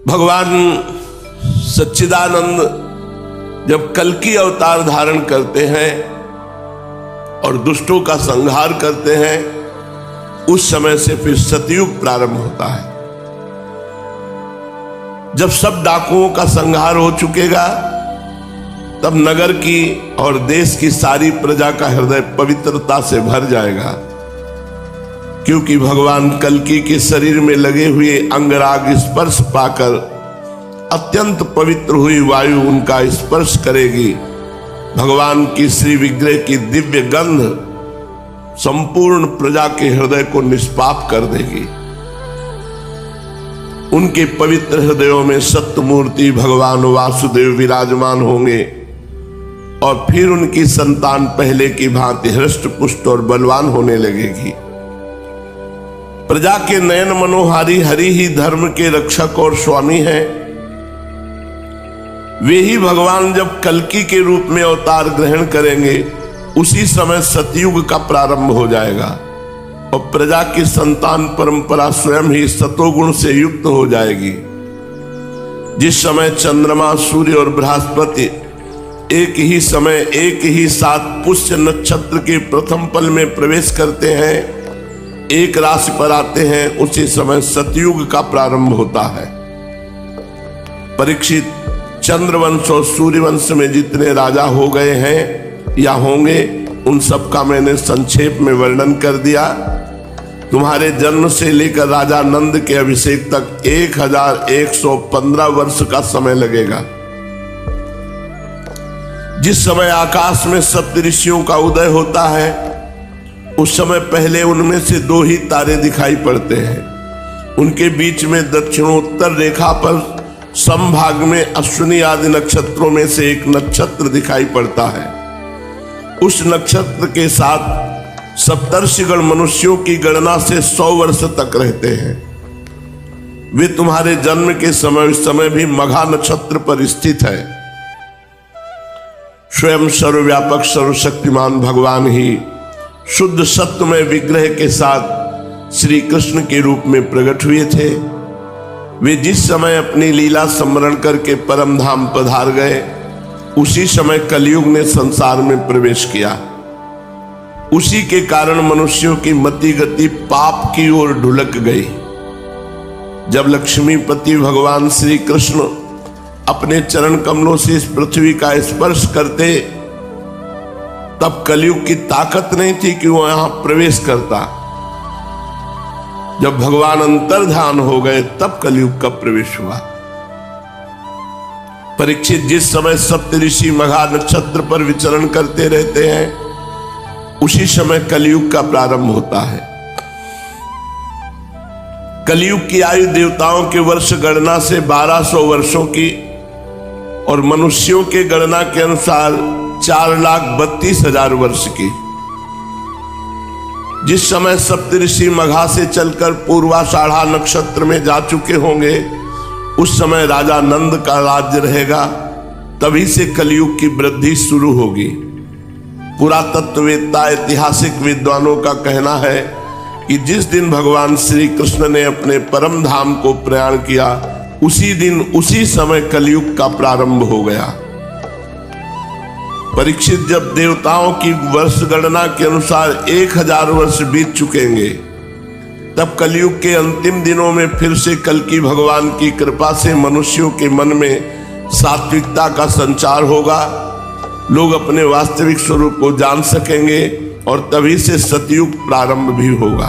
भगवान सच्चिदानंद जब कल्कि अवतार धारण करते हैं और दुष्टों का संहार करते हैं, उस समय से फिर सतयुग प्रारंभ होता है। जब सब डाकुओं का संहार हो चुकेगा, तब नगर की और देश की सारी प्रजा का हृदय पवित्रता से भर जाएगा, क्योंकि भगवान कल्कि के शरीर में लगे हुए अंगराग स्पर्श पाकर अत्यंत पवित्र हुई वायु उनका स्पर्श करेगी। भगवान की श्री विग्रह की दिव्य गंध संपूर्ण प्रजा के हृदय को निष्पाप कर देगी। उनके पवित्र हृदयों में सत्यमूर्ति भगवान वासुदेव विराजमान होंगे और फिर उनकी संतान पहले की भांति हृष्ट पुष्ट और बलवान होने लगेगी। प्रजा के नयन मनोहारी हरि ही धर्म के रक्षक और स्वामी हैं। वे ही भगवान जब कल्कि के रूप में अवतार ग्रहण करेंगे, उसी समय सतयुग का प्रारंभ हो जाएगा और प्रजा की संतान परंपरा स्वयं ही सतोगुण से युक्त हो जाएगी। जिस समय चंद्रमा, सूर्य और बृहस्पति एक ही समय एक ही साथ पुष्य नक्षत्र के प्रथम पल में प्रवेश करते हैं, एक राशि पर आते हैं, उसी समय सतयुग का प्रारंभ होता है। परीक्षित, चंद्रवंश और सूर्यवंश में जितने राजा हो गए हैं या होंगे, उन सब का मैंने संक्षेप में वर्णन कर दिया। तुम्हारे जन्म से लेकर राजा नंद के अभिषेक तक 1115 वर्ष का समय लगेगा। जिस समय आकाश में सप्तऋषियों का उदय होता है, उस समय पहले उनमें से 2 ही तारे दिखाई पड़ते हैं। उनके बीच में दक्षिणोत्तर रेखा पर समभाग में अश्विनी आदि नक्षत्रों में से एक नक्षत्र दिखाई पड़ता है। उस नक्षत्र के साथ सप्तर्षिगण मनुष्यों की गणना से 100 वर्ष तक रहते हैं। वे तुम्हारे जन्म के समय उस समय भी मघा नक्षत्र पर स्थित है। स्वयं सर्वव्यापक सर्वशक्तिमान भगवान ही शुद्ध सत्वमय विग्रह के साथ श्री कृष्ण के रूप में प्रकट हुए थे। वे जिस समय अपनी लीला स्मरण करके परम धाम पधार गए, उसी समय कलयुग ने संसार में प्रवेश किया। उसी के कारण मनुष्यों की मति गति पाप की ओर ढुलक गई। जब लक्ष्मीपति भगवान श्री कृष्ण अपने चरण कमलों से इस पृथ्वी का स्पर्श करते, तब कलयुग की ताकत नहीं थी कि वो यहां प्रवेश करता। जब भगवान अंतर्धान हो गए, तब कलयुग का प्रवेश हुआ। परीक्षित, जिस समय सप्तऋषि मघा नक्षत्र पर विचरण करते रहते हैं, उसी समय कलयुग का प्रारंभ होता है। कलयुग की आयु देवताओं के वर्ष गणना से 1200 वर्षों की और मनुष्यों के गणना के अनुसार 4,32,000 वर्ष की। जिस समय सप्तऋषि मघा से चलकर पूर्वाषाढ़ा नक्षत्र में जा चुके होंगे, उस समय राजा नंद का राज्य रहेगा। तभी से कलयुग की वृद्धि शुरू होगी। पुरातत्ववेत्ता ऐतिहासिक विद्वानों का कहना है कि जिस दिन भगवान श्री कृष्ण ने अपने परम धाम को प्रयाण किया, उसी दिन उसी समय कलयुग का प्रारंभ हो गया। परीक्षित, जब देवताओं की वर्ष गणना के अनुसार 1000 वर्ष बीत चुकेंगे, तब कलयुग के अंतिम दिनों में फिर से कल्कि भगवान की कृपा से मनुष्यों के मन में सात्विकता का संचार होगा। लोग अपने वास्तविक स्वरूप को जान सकेंगे और तभी से सतयुग प्रारंभ भी होगा।